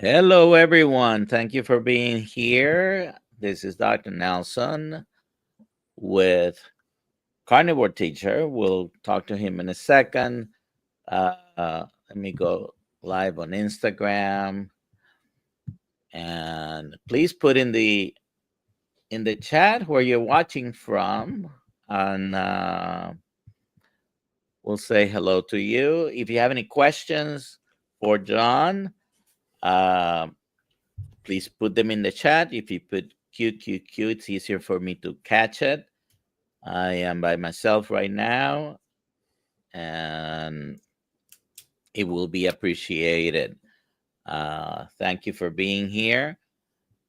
Hello, everyone. Thank you for being here. This is Dr. Nelson with Carnivore Teacher. We'll talk to him in a second. Let me go live on Instagram, and please put in the chat where you're watching from, and we'll say hello to you. If you have any questions for John, uh, please put them in the chat. If you put cute, cute, cute, it's easier for me to catch it. I am by myself right now, and it will be appreciated. Thank you for being here.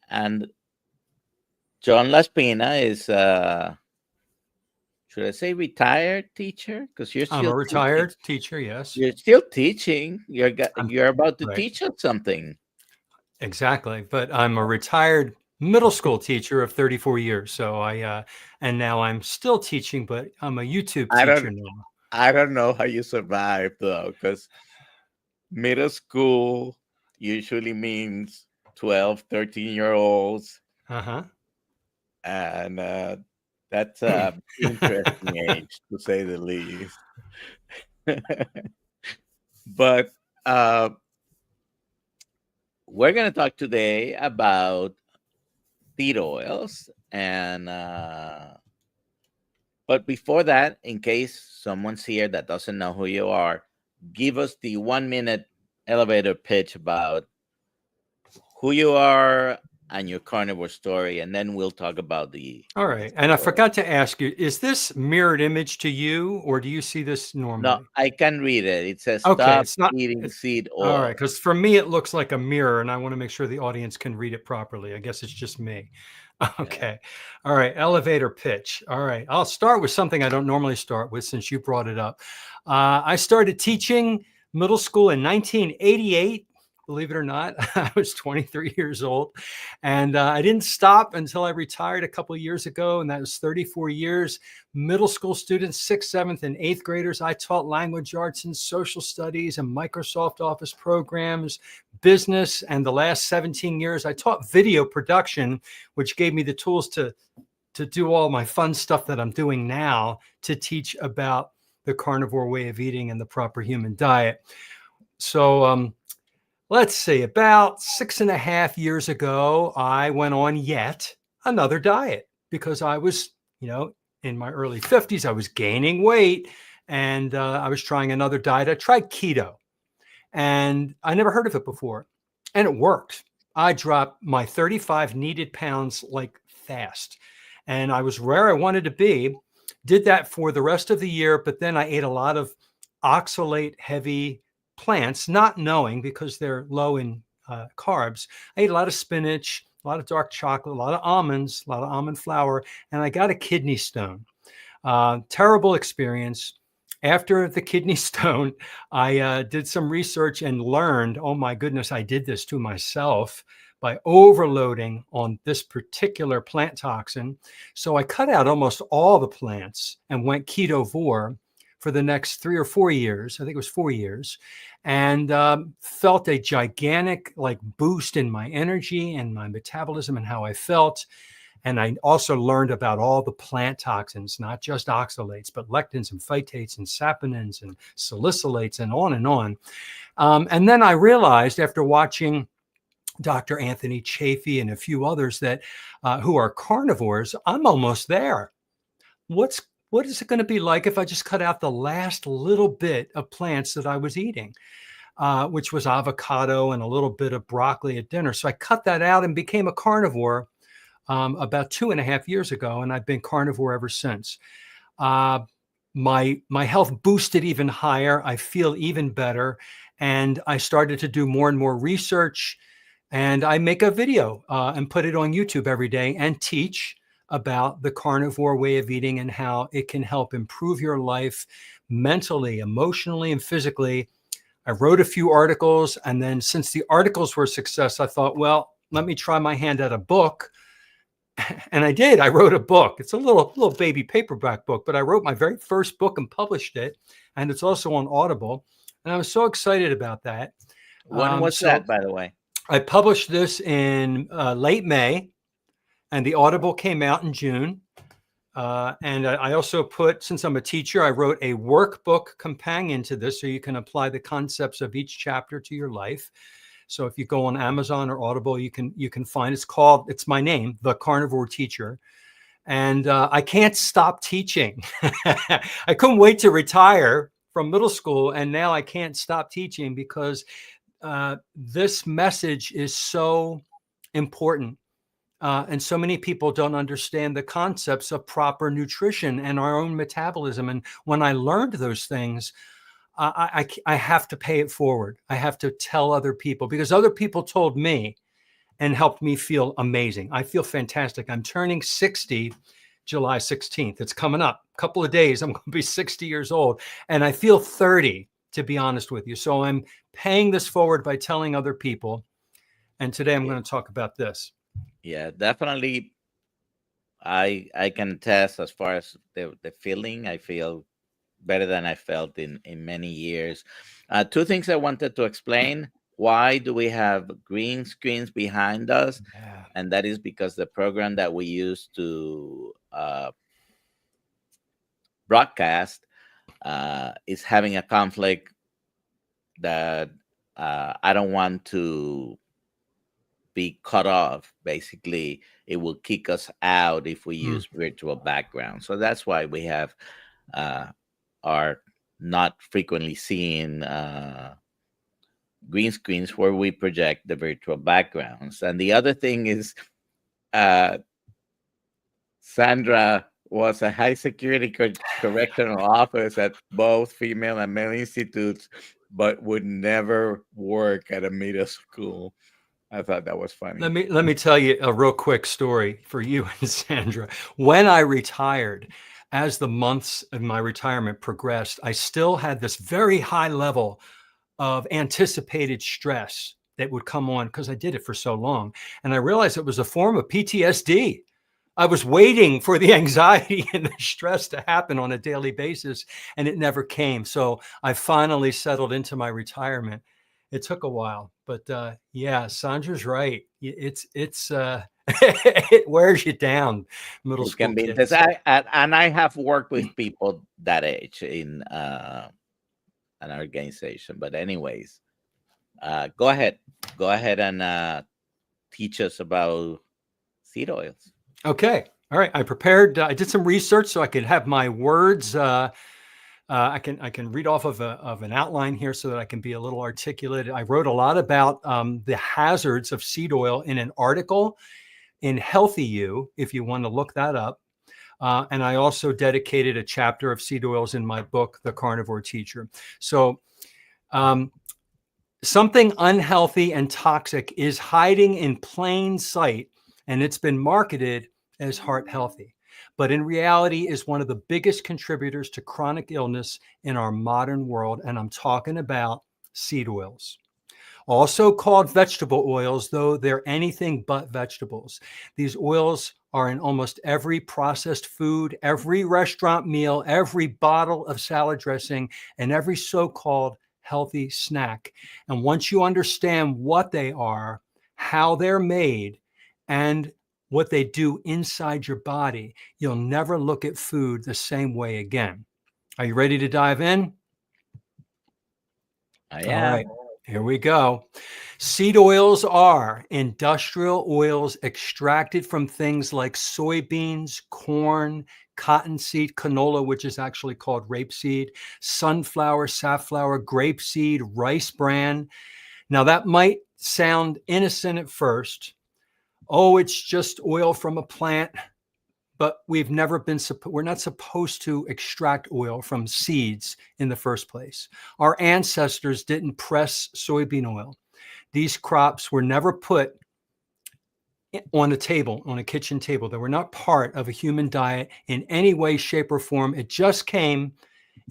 And John Laspina is, should I say, retired teacher? Because you're I'm still a retired teacher, yes. You're still teaching. You're about to Right. teach us something. Exactly. But I'm a retired middle school teacher of 34 years. So and now I'm still teaching, but I'm a YouTube teacher now. I don't know how you survive though, because middle school usually means 12, 13-year-olds. Uh-huh. And that's an interesting age, to say the least. But we're going to talk today about seed oils. And but before that, in case someone's here that doesn't know who you are, give us the 1-minute elevator pitch about who you are and your carnivore story, and then we'll talk about the. All right. And I forgot to ask you, is this mirrored image to you, or do you see this normally? No, I can read it. It says, okay, stop it's not eating seed oil. all right, because for me it looks like a mirror, and I want to make sure the audience can read it properly. I guess it's just me. Okay. Yeah. All right. Elevator pitch. All right. I'll start with something I don't normally start with since you brought it up. I started teaching middle school in 1988. Believe it or not, I was 23 years old, and I didn't stop until I retired a couple of years ago, and that was 34 years. Middle school students, 6th, 7th, and 8th graders. I taught language arts and social studies and Microsoft Office programs, business, and the last 17 years, I taught video production, which gave me the tools to do all my fun stuff that I'm doing now to teach about the carnivore way of eating and the proper human diet. So, let's see, about 6.5 years ago, I went on yet another diet because I was, in my early 50s, I was gaining weight and I was trying another diet. I tried keto and I never heard of it before, and it worked. I dropped my 35 needed pounds like fast, and I was where I wanted to be. Did that for the rest of the year, but then I ate a lot of oxalate heavy plants, not knowing because they're low in carbs. I ate a lot of spinach, a lot of dark chocolate, a lot of almonds, a lot of almond flour, and I got a kidney stone. Terrible experience. After the kidney stone, I did some research and learned, oh my goodness, I did this to myself by overloading on this particular plant toxin. So I cut out almost all the plants and went ketovore for the next 3 or 4 years. I think it was 4 years, and felt a gigantic boost in my energy and my metabolism and how I felt. And I also learned about all the plant toxins, not just oxalates, but lectins and phytates and saponins and salicylates and on and on. And then I realized after watching Dr. Anthony Chafee and a few others that who are carnivores, I'm almost there. What is it going to be like if I just cut out the last little bit of plants that I was eating, which was avocado and a little bit of broccoli at dinner? So I cut that out and became a carnivore about 2.5 years ago, and I've been carnivore ever since. My health boosted even higher. I feel even better, and I started to do more and more research. And I make a video and put it on YouTube every day and teach about the carnivore way of eating and how it can help improve your life mentally, emotionally, and physically. I wrote a few articles, and then since the articles were a success, I thought, well, let me try my hand at a book. And I did. I wrote a book. It's a little baby paperback book, but I wrote my very first book and published it. And it's also on Audible. And I was so excited about that. When was that, by the way? I published this in late May, and the Audible came out in June. And I also put, since I'm a teacher, I wrote a workbook companion to this so you can apply the concepts of each chapter to your life. So if you go on Amazon or Audible, you can find, it's my name, The Carnivore Teacher. And I can't stop teaching. I couldn't wait to retire from middle school, and now I can't stop teaching because this message is so important. And so many people don't understand the concepts of proper nutrition and our own metabolism. And when I learned those things, I have to pay it forward. I have to tell other people, because other people told me and helped me feel amazing. I feel fantastic. I'm turning 60 July 16th. It's coming up. A couple of days, I'm going to be 60 years old. And I feel 30, to be honest with you. So I'm paying this forward by telling other people. And today I'm going to talk about this. Yeah, definitely. I can attest as far as the feeling. I feel better than I felt in many years. Two things I wanted to explain. Why do we have green screens behind us? Yeah. And that is because the program that we use to broadcast is having a conflict that I don't want to be cut off. Basically, it will kick us out if we use virtual background. So that's why we have our not frequently seen green screens where we project the virtual backgrounds. And the other thing is Sandra was a high security correctional officer at both female and male institutes, but would never work at a middle school. I thought that was funny. Let me tell you a real quick story for you and Sandra. When I retired, as the months of my retirement progressed, I still had this very high level of anticipated stress that would come on because I did it for so long. And I realized it was a form of PTSD. I was waiting for the anxiety and the stress to happen on a daily basis, and it never came. So I finally settled into my retirement. It took a while, but yeah, Sandra's right. It's it wears you down. Middle It school can be kids. and I have worked with people that age in an organization. But anyways, go ahead and teach us about seed oils. Okay. All right. I prepared. I did some research so I could have my words. I can read off of an outline here so that I can be a little articulate. I wrote a lot about the hazards of seed oil in an article in Healthy You, if you want to look that up. And I also dedicated a chapter of seed oils in my book, The Carnivore Teacher. So something unhealthy and toxic is hiding in plain sight, and it's been marketed as heart healthy, but in reality is one of the biggest contributors to chronic illness in our modern world. And I'm talking about seed oils, also called vegetable oils, though they're anything but vegetables. These oils are in almost every processed food, every restaurant meal, every bottle of salad dressing, and every so-called healthy snack. And once you understand what they are, how they're made, and what they do inside your body, you'll never look at food the same way again. Are you ready to dive in? I am. All right, here we go. Seed oils are industrial oils extracted from things like soybeans, corn, cottonseed, canola, which is actually called rapeseed, sunflower, safflower, grapeseed, rice bran. Now that might sound innocent at first. Oh, it's just oil from a plant, but we're not supposed to extract oil from seeds in the first place. Our ancestors didn't press soybean oil. These crops were never put on a table, on a kitchen table. They were not part of a human diet in any way, shape, or form. It just came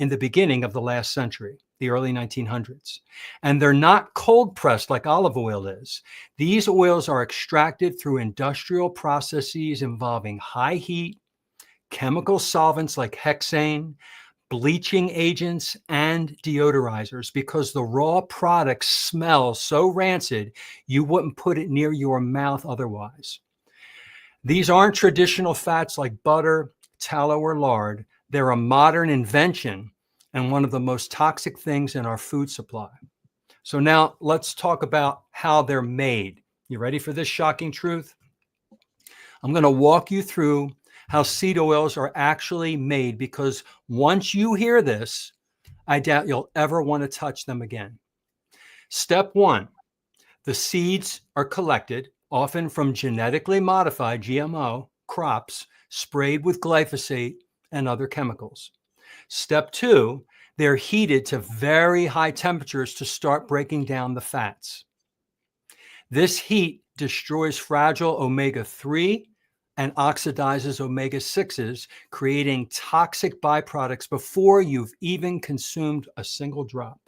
in the beginning of the last century, the early 1900s. And they're not cold pressed like olive oil is. These oils are extracted through industrial processes involving high heat, chemical solvents like hexane, bleaching agents, and deodorizers, because the raw product smells so rancid you wouldn't put it near your mouth otherwise. These aren't traditional fats like butter, tallow, or lard. They're a modern invention and one of the most toxic things in our food supply. So now let's talk about how they're made. You ready for this shocking truth? I'm going to walk you through how seed oils are actually made, because once you hear this, I doubt you'll ever want to touch them again. Step one, the seeds are collected, often from genetically modified GMO crops, sprayed with glyphosate and other chemicals. Step two, they're heated to very high temperatures to start breaking down the fats. This heat destroys fragile omega-3 and oxidizes omega-6s, creating toxic byproducts before you've even consumed a single drop.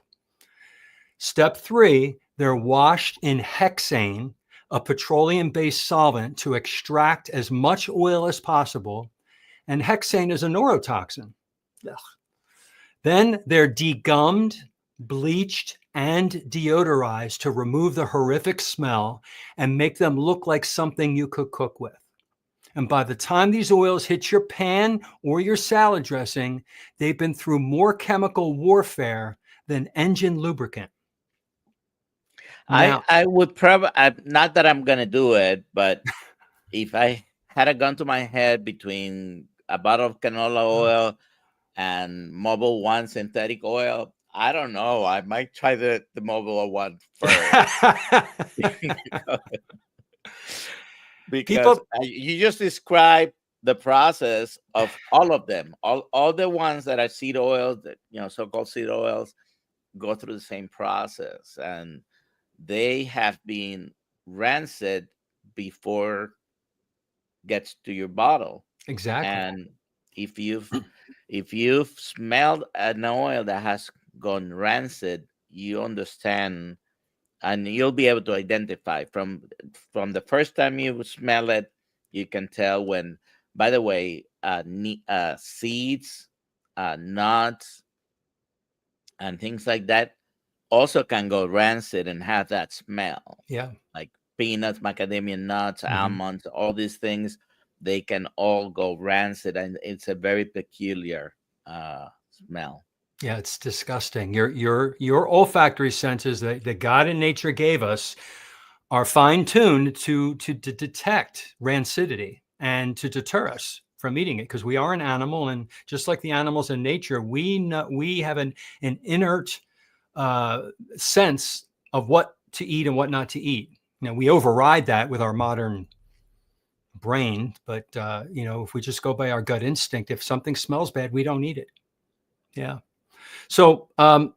Step three, they're washed in hexane, a petroleum-based solvent, to extract as much oil as possible. And hexane is a neurotoxin. Ugh. Then they're degummed, bleached, and deodorized to remove the horrific smell and make them look like something you could cook with. And by the time these oils hit your pan or your salad dressing, they've been through more chemical warfare than engine lubricant. Now, I would probably, not that I'm going to do it, but if I had a gun to my head between a bottle of canola oil and Mobile One synthetic oil, I don't know. I might try the Mobile One first. Because people, you just described the process of all of them. All the ones that are seed oils, that, so-called seed oils, go through the same process, and they have been rancid before gets to your bottle. exactly. And if you've smelled an oil that has gone rancid, you understand, and you'll be able to identify from the first time you smell it. You can tell when, by the way, seeds, nuts, and things like that also can go rancid and have that smell. Yeah. Like peanuts, macadamia nuts, almonds, all these things, they can all go rancid, and it's a very peculiar smell. Yeah, it's disgusting. Your olfactory senses that God and nature gave us are fine-tuned to detect rancidity and to deter us from eating it, because we are an animal, and just like the animals in nature, we have an inert sense of what to eat and what not to eat. We override that with our modern brain, but if we just go by our gut instinct, if something smells bad, we don't eat it. Yeah. So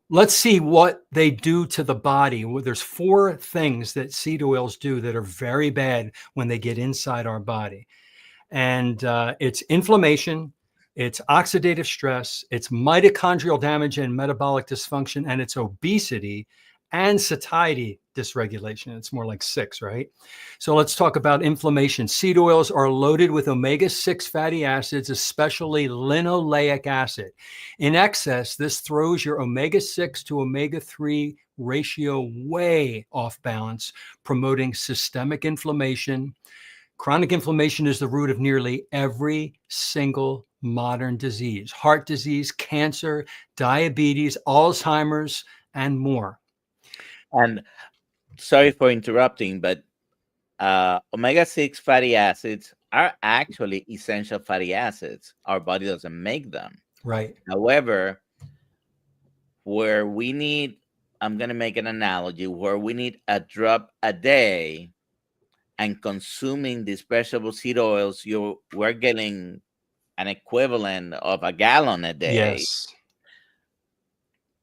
let's see what they do to the body. Well, there's 4 things that seed oils do that are very bad when they get inside our body. And it's inflammation, it's oxidative stress, it's mitochondrial damage and metabolic dysfunction, and it's obesity and satiety dysregulation. It's more like 6, right? So let's talk about inflammation. Seed oils are loaded with omega-6 fatty acids, especially linoleic acid. In excess, this throws your omega-6 to omega-3 ratio way off balance, promoting systemic inflammation. Chronic inflammation is the root of nearly every single modern disease: heart disease, cancer, diabetes, Alzheimer's, and more. And sorry for interrupting, but omega-6 fatty acids are actually essential fatty acids. Our body doesn't make them. Right. However, where we need, I'm going to make an analogy, where we need a drop a day, and consuming these vegetable seed oils, we're getting an equivalent of a gallon a day. Yes.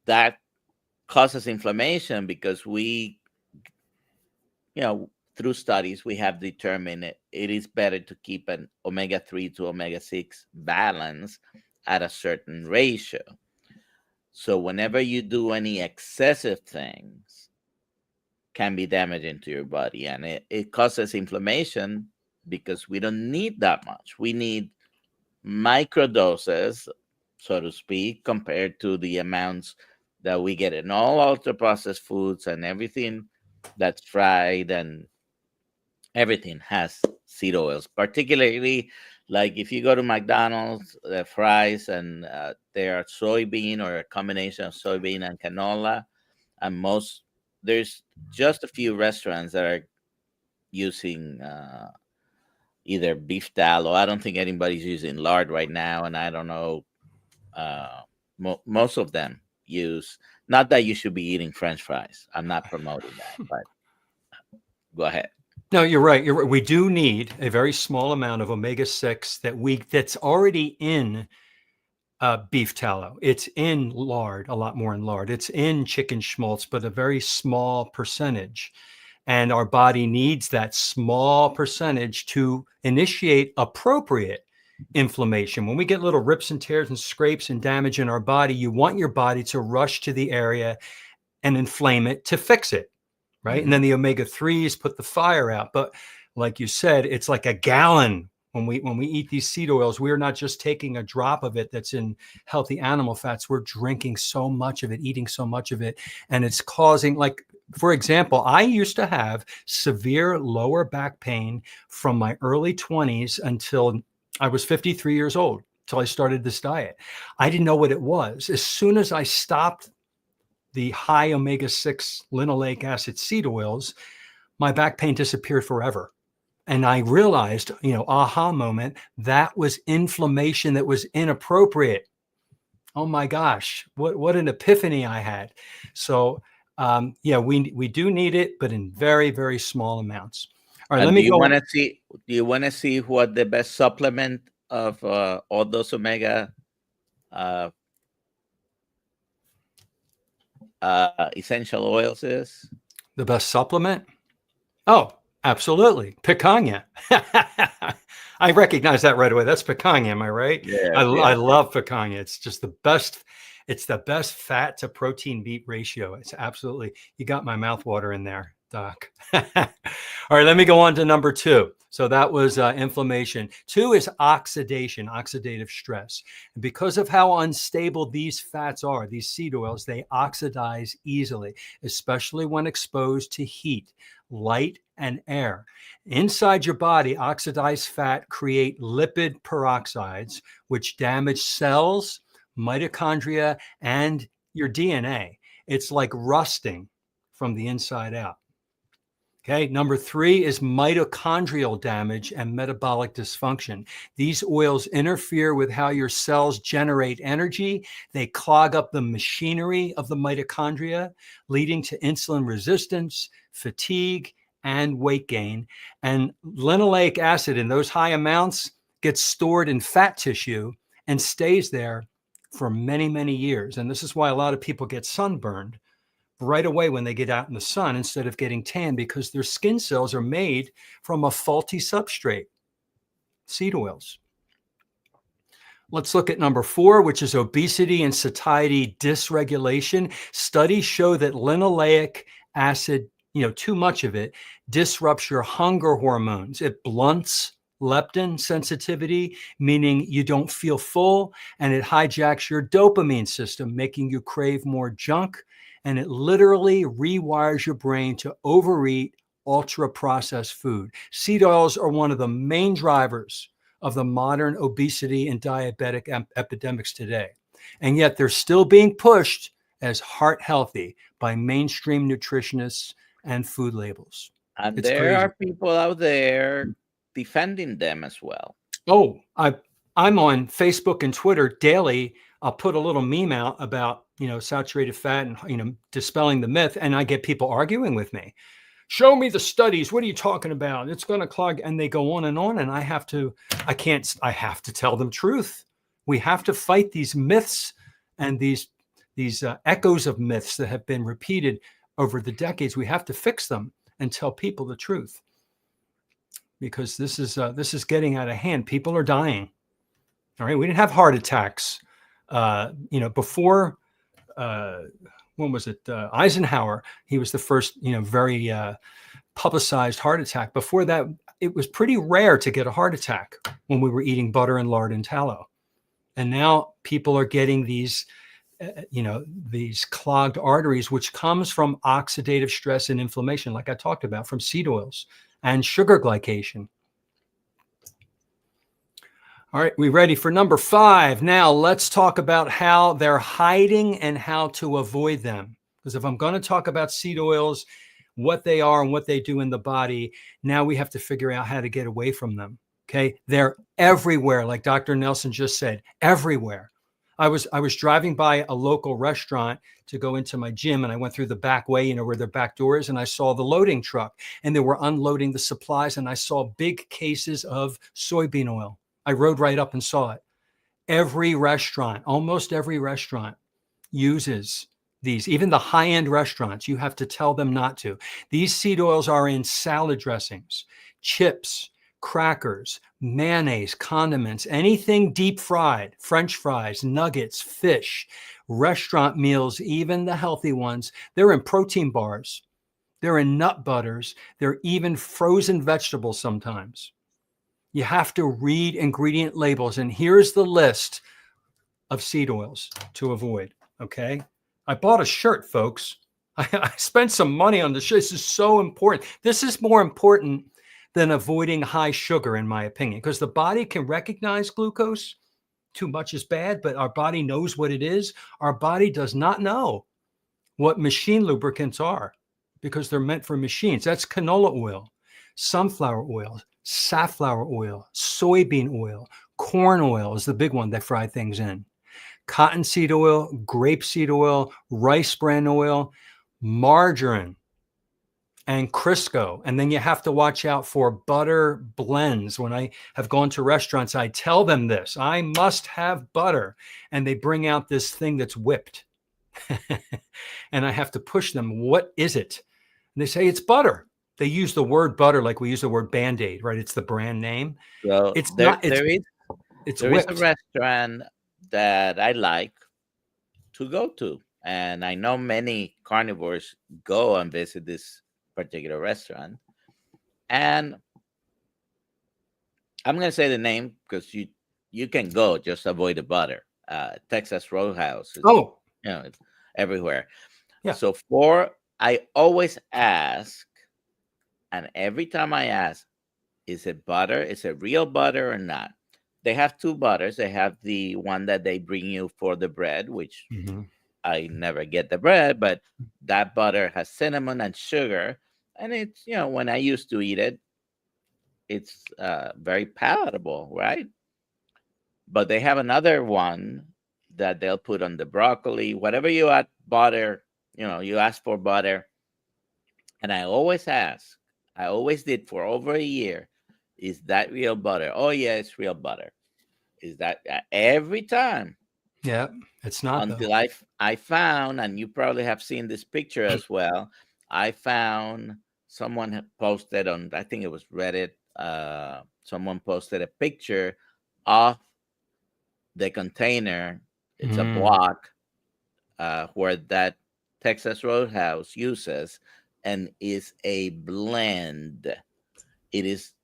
That causes inflammation because through studies, we have determined it is better to keep an omega-3 to omega-6 balance at a certain ratio. So whenever you do any excessive things, can be damaging to your body, and it causes inflammation because we don't need that much. We need micro doses so to speak, compared to the amounts that we get in all ultra processed foods, and everything that's fried and everything has seed oils, particularly like if you go to McDonald's, the fries, and they are soybean or a combination of soybean and canola. And there's just a few restaurants that are using either beef tallow. I don't think anybody's using lard right now, and I don't know. Uh, Most of them use. Not that you should be eating French fries. I'm not promoting that, but go ahead. No, you're right. You're right. We do need a very small amount of omega-6 that's already in beef tallow. It's in lard, a lot more in lard. It's in chicken schmaltz, but a very small percentage. And our body needs that small percentage to initiate appropriate inflammation. When we get little rips and tears and scrapes and damage in our body, you want your body to rush to the area and inflame it to fix it, right? Mm-hmm. And then the omega-3s put the fire out. But like you said, it's like a gallon. When we eat these seed oils, we're not just taking a drop of it that's in healthy animal fats. We're drinking so much of it, eating so much of it. And it's causing, like, for example, I used to have severe lower back pain from my early 20s until I was 53 years old, till I started this diet. I didn't know what it was. As soon as I stopped the high omega-6 linoleic acid seed oils, my back pain disappeared forever. And I realized, aha moment, that was inflammation that was inappropriate. Oh my gosh, what an epiphany I had. So we do need it, but in very, very small amounts. All right, And let me go. Do you want to see what the best supplement of all those omega essential oils is? The best supplement? Oh, absolutely. Picanha. I recognize that right away. That's picanha. Am I right? Yeah, I love picanha. It's just the best. It's the best fat to protein beet ratio. It's absolutely, you got my mouth water in there, Doc. All right, let me go on to number 2. So that was inflammation. 2 is oxidation, oxidative stress. And because of how unstable these fats are, these seed oils, they oxidize easily, especially when exposed to heat, light, and air. Inside your body, oxidized fat create lipid peroxides, which damage cells, mitochondria, and your DNA. It's like rusting from the inside out. Okay, number 3 is mitochondrial damage and metabolic dysfunction. These oils interfere with how your cells generate energy. They clog up the machinery of the mitochondria, leading to insulin resistance, fatigue, and weight gain. And linoleic acid in those high amounts gets stored in fat tissue and stays there for many, many years. And this is why a lot of people get sunburned right away when they get out in the sun instead of getting tan, because their skin cells are made from a faulty substrate, seed oils. Let's look at number 4, which is obesity and satiety dysregulation. Studies show that linoleic acid, too much of it, disrupts your hunger hormones. It blunts leptin sensitivity, meaning you don't feel full, and it hijacks your dopamine system, making you crave more junk. And it literally rewires your brain to overeat ultra-processed food. Seed oils are one of the main drivers of the modern obesity and diabetic epidemics today. And yet they're still being pushed as heart healthy by mainstream nutritionists and food labels. And It's there crazy. are people out there defending them as well. Oh, I'm on Facebook and Twitter daily. I'll put a little meme out about, saturated fat and, dispelling the myth. And I get people arguing with me. Show me the studies. What are you talking about? It's going to clog. And they go on. And I have to tell them truth. We have to fight these myths and these echoes of myths that have been repeated over the decades. We have to fix them and tell people the truth, because this is getting out of hand. People are dying. All right. We didn't have heart attacks, before, when was it? Eisenhower. He was the first, very publicized heart attack. Before that, it was pretty rare to get a heart attack when we were eating butter and lard and tallow. And now people are getting these, these clogged arteries, which comes from oxidative stress and inflammation, like I talked about, from seed oils and sugar glycation. All right, we ready for number 5? Now let's talk about how they're hiding and how to avoid them. Because if I'm going to talk about seed oils, what they are and what they do in the body, now we have to figure out how to get away from them. Okay, they're everywhere, like Dr. Nelson just said, everywhere. I was driving by a local restaurant to go into my gym, and I went through the back way, where their back door is, and I saw the loading truck, and they were unloading the supplies, and I saw big cases of soybean oil. I rode right up and saw it. Every restaurant, almost every restaurant, uses these. Even the high-end restaurants, you have to tell them not to. These seed oils are in salad dressings, chips, crackers, mayonnaise, condiments, anything deep fried, French fries, nuggets, fish, restaurant meals, even the healthy ones. They're in protein bars. They're in nut butters. They're even frozen vegetables sometimes. You have to read ingredient labels. And here's the list of seed oils to avoid. Okay. I bought a shirt, folks. I spent some money on the shirt. This is so important. This is more important than avoiding high sugar, in my opinion, because the body can recognize glucose. Too much is bad, but our body knows what it is. Our body does not know what machine lubricants are because they're meant for machines. That's canola oil, sunflower oil, safflower oil, soybean oil, corn oil is the big one they fry things in. Cottonseed oil, grapeseed oil, rice bran oil, margarine, and Crisco. And then you have to watch out for butter blends. When I have gone to restaurants, I tell them this: I must have butter. And they bring out this thing that's whipped. And I have to push them. What is it? And they say it's butter. They use the word butter like we use the word Band-Aid, right? It's the brand name. So It's there, not. It's there is a whipped. restaurant that I like to go to, and I know many carnivores go and visit this particular restaurant. And I'm going to say the name because you can go, just avoid the butter. Texas Roadhouse. Oh, It's everywhere. yeah. So I always ask, and every time I ask, is it butter? Is it real butter or not? They have 2 butters. They have the one that they bring you for the bread, which Mhm. I never get the bread, but that butter has cinnamon and sugar. And it's, when I used to eat it, it's very palatable, right? But they have another one that they'll put on the broccoli, whatever you add butter, you ask for butter. And I always ask, I always did for over a year, is that real butter? Oh, yeah, it's real butter. Is that every time? Yeah, it's not though. Until I found, and you probably have seen this picture as well. I found someone had posted on, I think it was Reddit. Someone posted a picture of the container. It's a Mm. block where that Texas Roadhouse uses, and is a blend. It is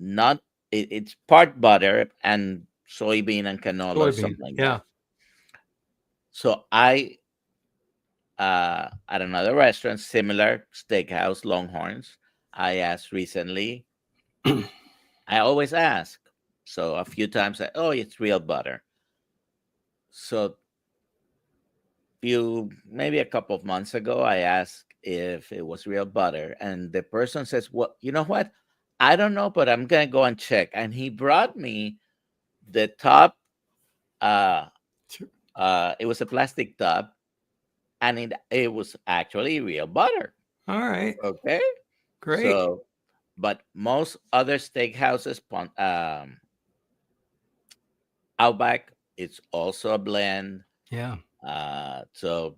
not. It's part butter and soybean and canola, Soybean. something like Yeah. that. So at another restaurant, similar steakhouse, Longhorns, I asked recently. I always ask. So a few times, oh, it's real butter. So maybe a couple of months ago, I asked if it was real butter, and the person says, well, you know what? I don't know, but I'm gonna go and check. And he brought me the top. Uh, it was a plastic tub, and it was actually real butter. All right. Okay, Great. so but most other steakhouses, Outback, it's also a blend. Yeah. So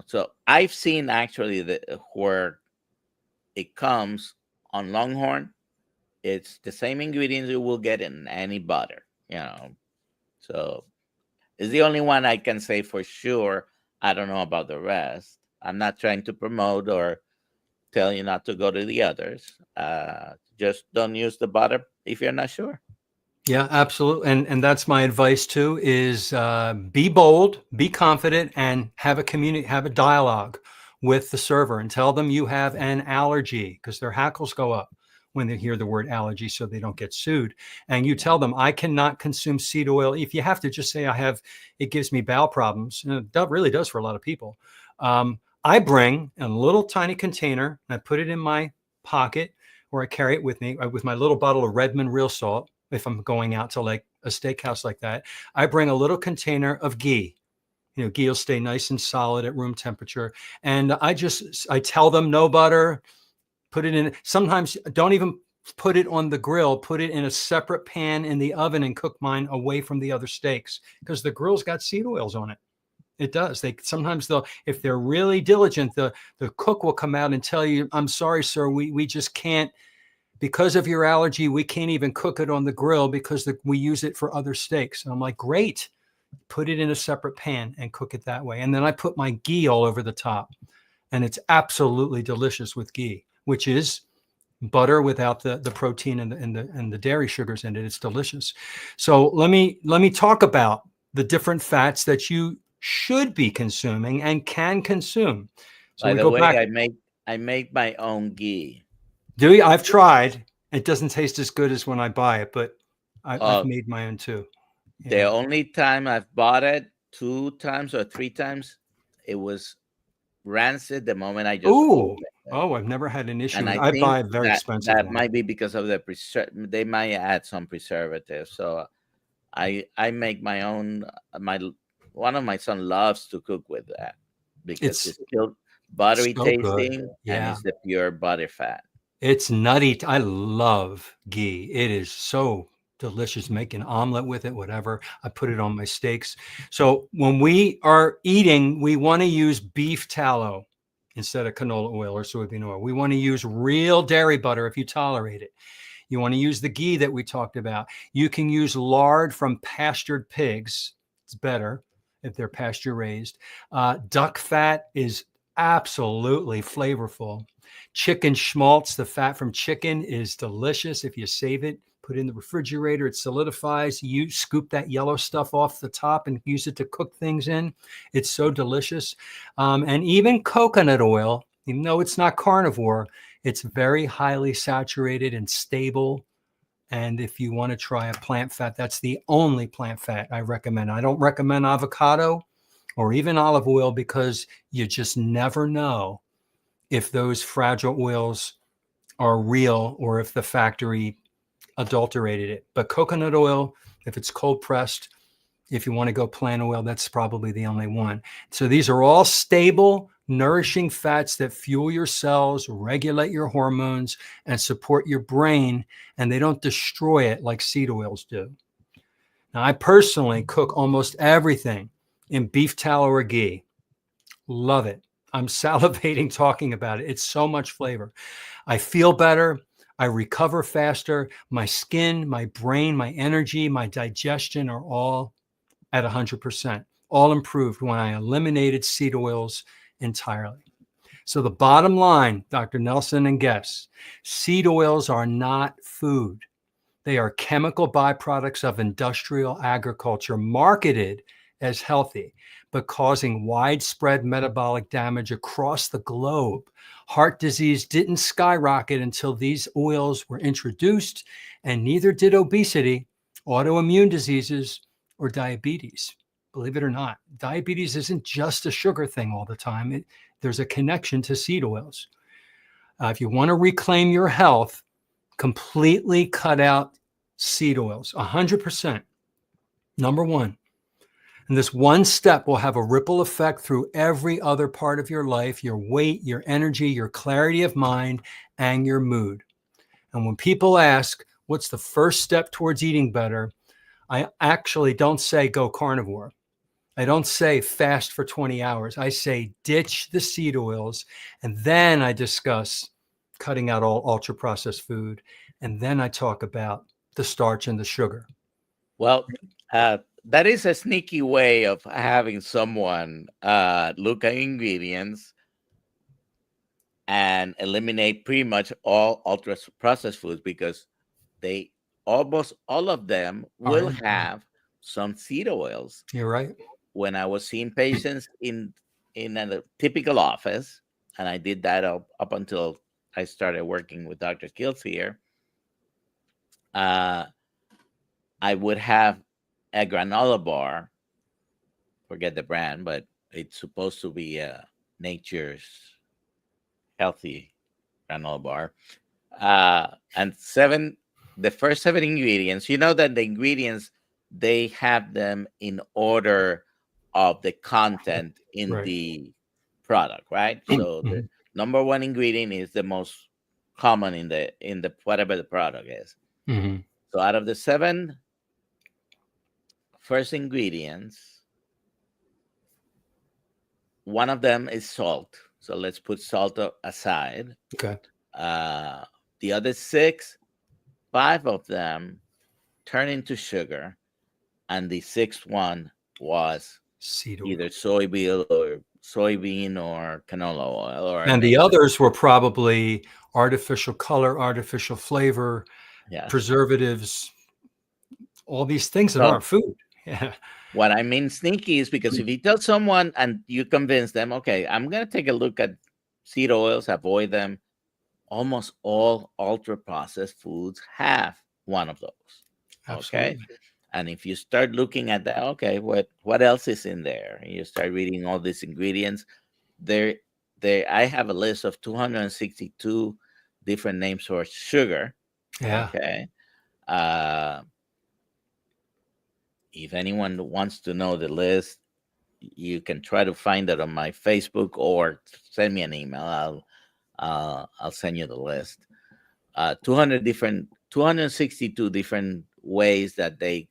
so I've seen actually where it comes on Longhorn. It's the same ingredients you will get in any butter. So it's the only one I can say for sure. I don't know about the rest. I'm not trying to promote or tell you not to go to the others. Just don't use the butter if you're not sure. Yeah, absolutely. And that's my advice too, is be bold, be confident, and have a dialogue with the server and tell them you have an allergy, because their hackles go up when they hear the word allergy, so they don't get sued. And you tell them, I cannot consume seed oil. If you have to, just say it gives me bowel problems. And that really does for a lot of people. I bring a little tiny container and I put it in my pocket, or I carry it with me with my little bottle of Redmond real salt. If I'm going out to like a steakhouse like that, I bring a little container of ghee. Ghee will stay nice and solid at room temperature. And I tell them no butter, put it in. Sometimes don't even put it on the grill, put it in a separate pan in the oven and cook mine away from the other steaks, because the grill's got seed oils on it. It does. If they're really diligent, the cook will come out and tell you, I'm sorry, sir, we just can't, because of your allergy, we can't even cook it on the grill because we use it for other steaks. And I'm like, great, put it in a separate pan and cook it that way. And then I put my ghee all over the top, and it's absolutely delicious with ghee, which is butter without the protein and the dairy sugars in it. It's delicious. So let me talk about the different fats that you should be consuming and can consume. So By we the go way, back. I make my own ghee. Do you? I've tried. It doesn't taste as good as when I buy it, but I've Uh, made my own too. the Yeah. only time I've bought it, 2 times or 3 times, it was rancid the moment I just Ooh. opened it. Oh, I've never had an issue And with it. I I think buy a very that expensive that one. might be because of they might add some preservatives. So I make my own. My One of my son loves to cook with that because It's it's still buttery so good. tasting and Yeah. it's the pure butter fat. It's nutty. I love ghee. It is so delicious. Make an omelet with it, whatever. I put it on my steaks. So when we are eating, we want to use beef tallow instead of canola oil or soybean oil. We want to use real dairy butter if you tolerate it. You want to use the ghee that we talked about. You can use lard from pastured pigs. It's better if they're pasture raised. Duck fat is absolutely flavorful. Chicken schmaltz, the fat from chicken, is delicious if you save it. Put it in the refrigerator, it solidifies. You scoop that yellow stuff off the top and use it to cook things in. It's so delicious. And even coconut oil, even though it's not carnivore, it's very highly saturated and stable. And if you want to try a plant fat, that's the only plant fat I recommend. I don't recommend avocado or even olive oil, because you just never know if those fragile oils are real or if the factory adulterated it. But coconut oil, if it's cold pressed, if you want to go plant oil, that's probably the only one. So these are all stable, nourishing fats that fuel your cells, regulate your hormones, and support your brain, and they don't destroy it like seed oils do. Now, I personally cook almost everything in beef tallow or ghee. Love it. I'm salivating talking about it. It's so much flavor. I feel better. I recover faster. My skin, my brain, my energy, my digestion are all at 100%, all improved when I eliminated seed oils entirely. So the bottom line, Dr. Nelson and guests, seed oils are not food. They are chemical byproducts of industrial agriculture marketed as healthy, but causing widespread metabolic damage across the globe. Heart disease didn't skyrocket until these oils were introduced, and neither did obesity, autoimmune diseases, or diabetes. Believe it or not, diabetes isn't just a sugar thing all the time. There's a connection to seed oils. If you want to reclaim your health, completely cut out seed oils, 100%. Number one. And this one step will have a ripple effect through every other part of your life, your weight, your energy, your clarity of mind, and your mood. And when people ask, what's the first step towards eating better? I actually don't say go carnivore. I don't say fast for 20 hours. I say ditch the seed oils. And then I discuss cutting out all ultra processed food. And then I talk about the starch and the sugar. Well, that is a sneaky way of having someone look at ingredients and eliminate pretty much all ultra processed foods, because they almost all of them Are will in. have some seed oils. You're right. When I was seeing patients in a typical office, and I did that up until I started working with Dr. Kills here, uh, I would have a granola bar, forget the brand, but it's supposed to be nature's healthy granola bar. And the first seven ingredients, you know that the ingredients, they have them in order of the content in Right. the product, right? So the Mhm. number one ingredient is the most common in the whatever the product is. Mhm. So out of the seven first ingredients, one of them is salt. So let's put salt aside. Okay. Uh, the other six, five of them turn into sugar, and the sixth one was Seed oil. either soybean or canola oil or a And the mix. others were probably artificial color, artificial flavor, Yes. preservatives, all these things that So aren't food. Yeah. what I mean sneaky is because if you tell someone and you convince them, okay, I'm gonna take a look at seed oils, avoid them. Almost all ultra processed foods have one of those. Okay. Absolutely. And if you start looking at that, okay, what else is in there? And you start reading all these ingredients. There, I have a list of 262 different names for sugar. Yeah. Okay. If anyone wants to know the list, you can try to find it on my Facebook or send me an email. I'll send you the list. 262 different ways that they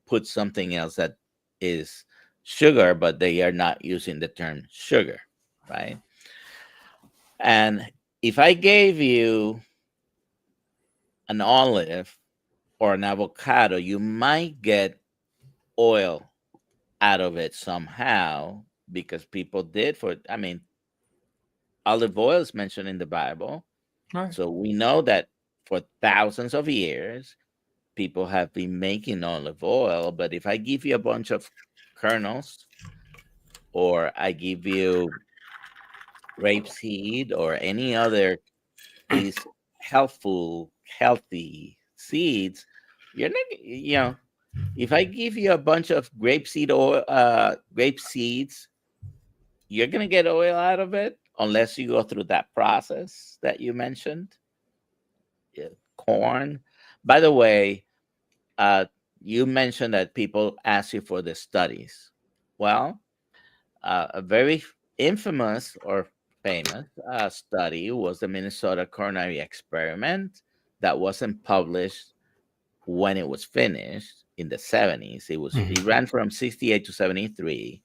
put something else that is sugar, but they are not using the term sugar, right? And if I gave you an olive or an avocado, you might get oil out of it somehow because people did I mean, olive oil is mentioned in the Bible. All right. So we know that for thousands of years, people have been making olive oil. But if I give you a bunch of kernels, or I give you rapeseed or any other these healthy seeds, you're not, if I give you a bunch of grapeseed oil, grape seeds, you're gonna get oil out of it unless you go through that process that you mentioned. Yeah, corn. By the way, uh, you mentioned that people ask you for the studies. Well, a very infamous or famous study was the Minnesota coronary experiment that wasn't published when it was finished in the 70s. It Mhm. ran from 68 to 73,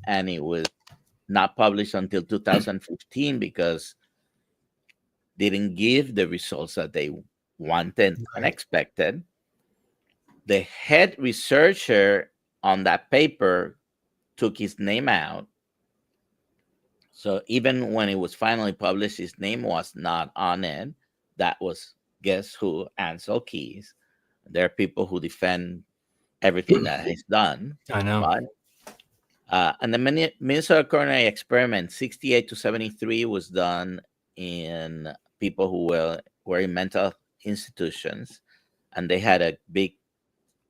and it was not published until 2015 because didn't give the results that they wanted and Right. expected. The head researcher on that paper took his name out. So even when it was finally published, his name was not on it. That was, guess who? Ansel Keys. There are people who defend everything that he's done. I know. But and the Minnesota coronary experiment, 68 to 73, was done in people who were in mental institutions, and they had a big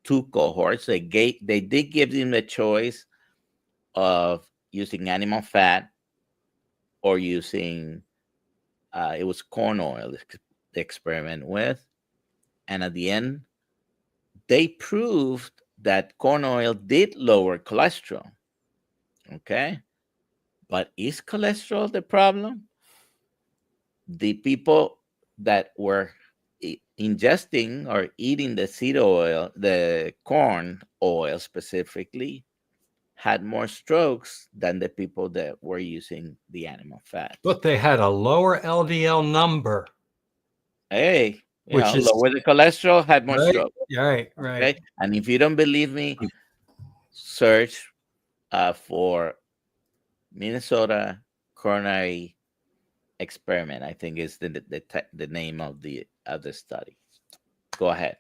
two cohorts. They did give them the choice of using animal fat or using it was corn oil the experiment with, and at the end they proved that corn oil did lower cholesterol. Okay, but is cholesterol the problem? The people that were ingesting or eating the seed oil, the corn oil specifically, had more strokes than the people that were using the animal fats. But they had a lower LDL number, Hey, which is lower the cholesterol, had more right. stroke. Right. Right. Okay. And if you don't believe me, search for Minnesota coronary experiment. I think is the name of the study. Go ahead.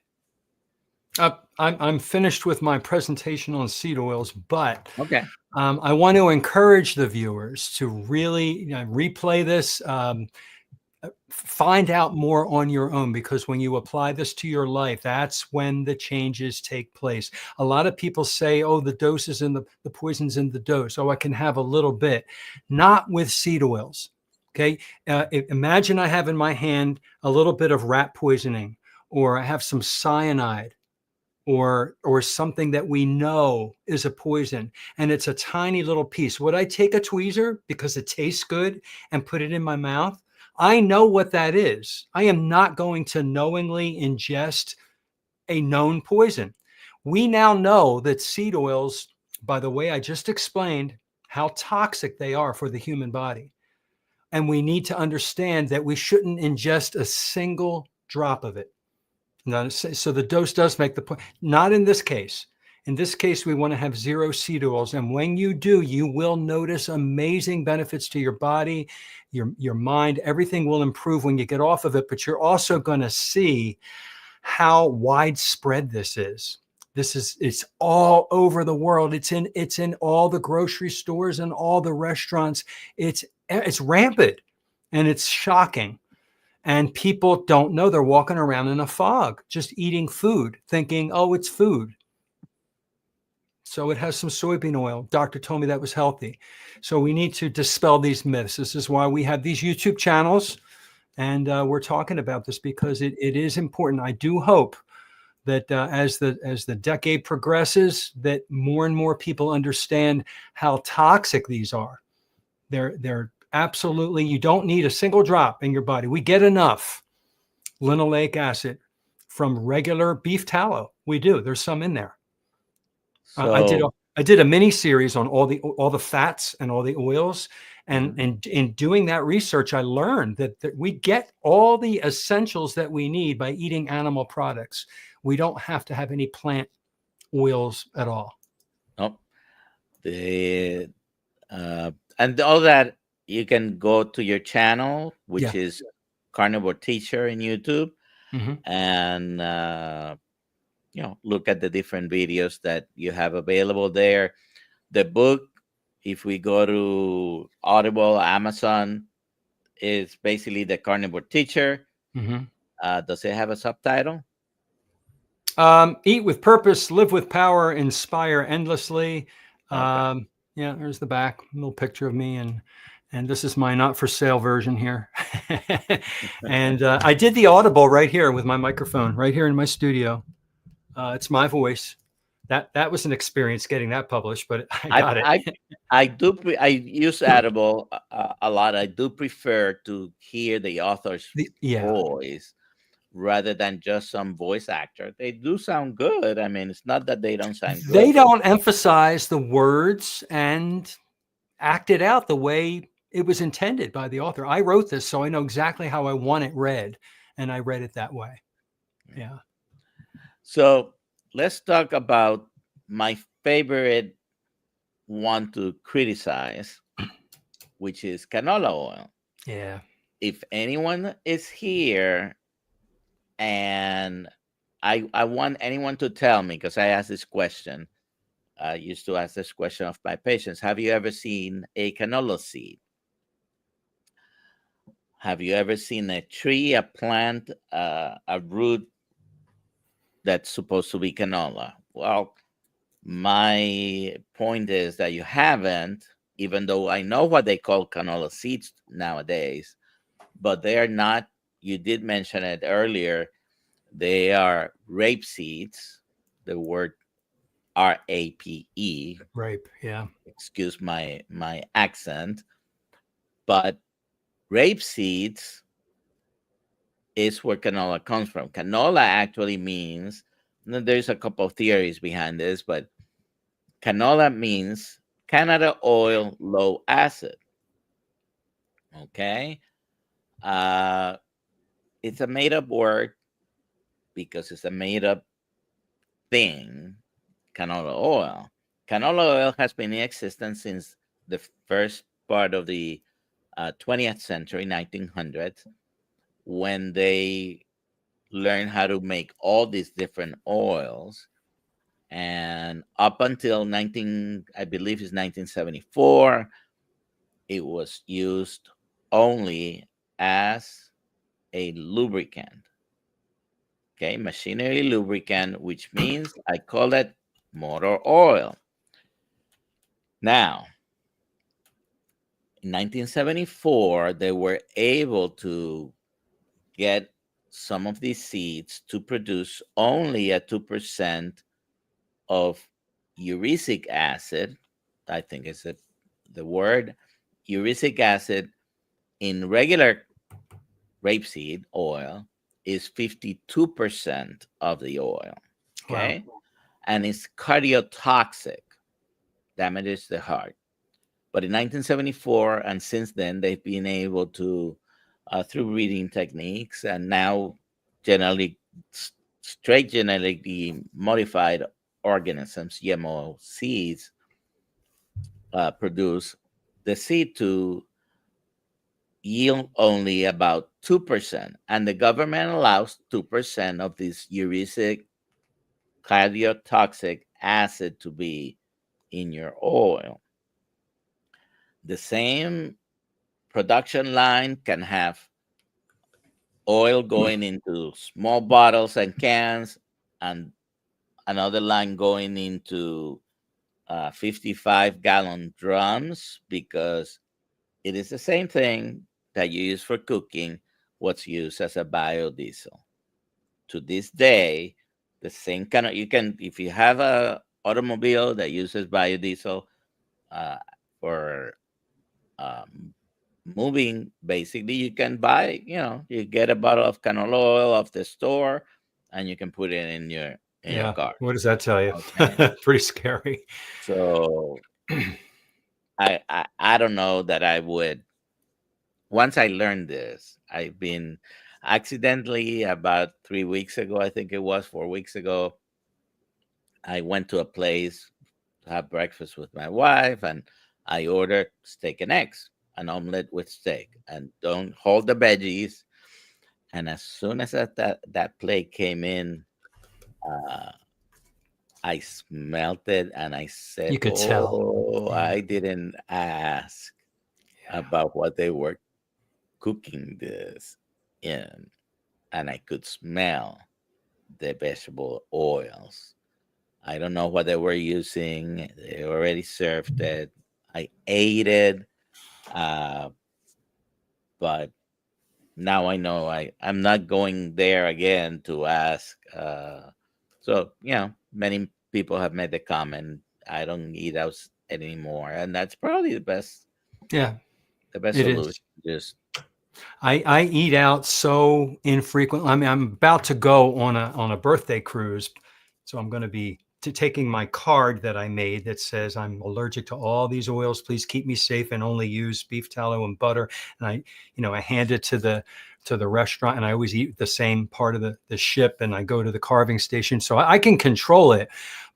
I'm finished with my presentation on seed oils, but Okay. I want to encourage the viewers to really replay this, find out more on your own, because when you apply this to your life, that's when the changes take place. A lot of people say, oh, the dose is in the poison's in the dose. Oh, I can have a little bit. Not with seed oils. Okay. Imagine I have in my hand a little bit of rat poisoning, or I have some cyanide, or something that we know is a poison, and it's a tiny little piece. Would I take a tweezer because it tastes good and put it in my mouth? I know what that is. I am not going to knowingly ingest a known poison. We now know that seed oils, by the way I just explained, how toxic they are for the human body. And we need to understand that we shouldn't ingest a single drop of it. So the dose does make the point. Not in this case. In this case, we want to have 0 seed oils. And when you do, you will notice amazing benefits to your body, your mind. Everything will improve when you get off of it. But you're also going to see how widespread this is. It's all over the world. It's in all the grocery stores and all the restaurants. It's rampant, and it's shocking. And people don't know. They're walking around in a fog, just eating food, thinking, oh, it's food. So it has some soybean oil. Doctor told me that was healthy. So we need to dispel these myths. This is why we have these YouTube channels. And we're talking about this because it is important. I do hope that as the decade progresses, that more and more people understand how toxic these are. They're absolutely, you don't need a single drop in your body. We get enough linoleic acid from regular beef tallow. We do. There's some in there. So I did a mini series on all the fats and all the oils. And in doing that research, I learned that we get all the essentials that we need by eating animal products. We don't have to have any plant oils at all. oh, the and all that, you can go to your channel, which Yeah. is Carnivore Teacher in YouTube, Mm-hmm. and look at the different videos that you have available there. The book, if we go to Audible, Amazon, is basically the Carnivore Teacher. Mm-hmm. Does it have a subtitle? Eat with purpose, live with power, inspire endlessly. Okay. Yeah, there's the back, little picture of me, and this is my not for sale version here. And I did the Audible right here with my microphone, right here in my studio. It's my voice. That was an experience getting that published, but I got it. I use Audible a lot. I do prefer to hear the author's Yeah. voice rather than just some voice actor. They do sound good. I mean, it's not that they don't sound good. They don't emphasize the words and act it out the way it was intended by the author. I wrote this, so I know exactly how I want it read, and I read it that way. Yeah. So let's talk about my favorite one to criticize, which is canola oil. Yeah. If anyone is here, and I want anyone to tell me, because I asked this question, I used to ask this question of my patients: have you ever seen a canola seed? Have you ever seen a tree, a plant, a root that's supposed to be canola? Well, my point is that you haven't, even though I know what they call canola seeds nowadays, but they are not. You did mention it earlier. They are rape seeds. The word RAPE. Rape. Yeah. Excuse my accent, but rape seeds is where canola comes from. Canola actually means, there's a couple of theories behind this, but canola means Canada oil low acid. Okay. It's a made up word because it's a made up thing, canola oil. Canola oil has been in existence since the first part of the 20th century, 1900s, when they learn how to make all these different oils. And up until 19, I believe it's 1974, it was used only as a lubricant. Okay, machinery lubricant, which means I call it motor oil. Now, in 1974, they were able to get some of these seeds to produce only a 2% of uric acid. I think is the word uric acid in regular rapeseed oil is 52% of the oil. Wow. Okay. And it's cardiotoxic, damages the heart. But in 1974, and since then, they've been able to, through breeding techniques, and now generally straight genetically modified organisms, GMO seeds, produce the seed to yield only about 2%. And the government allows 2% of this uric cardiotoxic acid to be in your oil. The same production line can have oil going into small bottles and cans, and another line going into 55-gallon drums, because it is the same thing that you use for cooking, what's used as a biodiesel. To this day, the same kind of, you can, if you have a automobile that uses biodiesel uh, for um, moving, basically you can buy, you get a bottle of canola oil off the store, and you can put it in your Yeah. car. What does that tell you? Okay. Pretty scary. So I don't know that I would. Once I learned this, I've been accidentally, about 3 weeks ago, I think it was 4 weeks ago, I went to a place to have breakfast with my wife, and I ordered steak and eggs, an omelet with steak, and don't hold the veggies. And as soon as that plate came in, uh, I smelt it, and I said, You could tell. "Oh, Yeah. I didn't ask Yeah. about what they were cooking this in." And I could smell the vegetable oils. I don't know what they were using. They already served it. I ate it, uh, but now I know I'm not going there again to ask. So, many people have made the comment, I don't eat out anymore, and that's probably Yeah, the best it solution. is. Just I eat out so infrequently. I mean, I'm about to go on a birthday cruise, so I'm going to be taking my card that I made that says I'm allergic to all these oils. Please keep me safe and only use beef tallow and butter. And I hand it to the restaurant, and I always eat the same part of the ship, and I go to the carving station, so I can control it.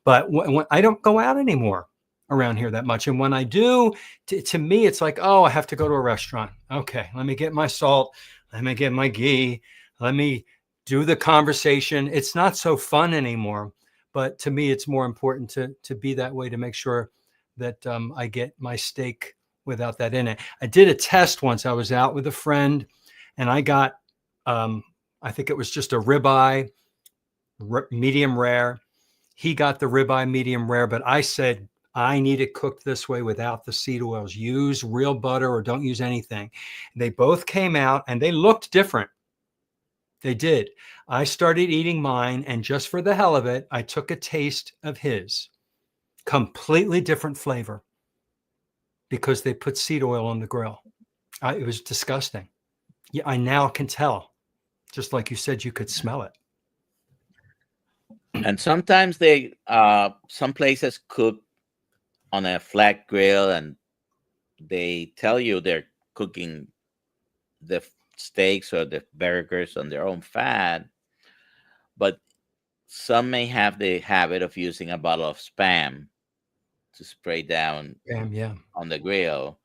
But when I don't go out anymore around here that much, and when I do, to me, it's like, oh, I have to go to a restaurant. Okay, let me get my salt. Let me get my ghee. Let me do the conversation. It's not so fun anymore. But to me, it's more important to be that way, to make sure that I get my steak without that in it. I did a test once. I was out with a friend, and I got, I think it was just a ribeye, medium rare. He got the ribeye medium rare, but I said, I need it cooked this way without the seed oils. Use real butter or don't use anything. They both came out and they looked different. They did. I started eating mine, and just for the hell of it, I took a taste of his. Completely different flavor because they put seed oil on the grill. It was disgusting. Yeah, I now can tell. Just like you said, you could smell it. and sometimes some places cook on a flat grill, and they tell you they're cooking the steaks or the burgers on their own fat, but some may have the habit of using a bottle of spam to spray down Yeah. on the grill,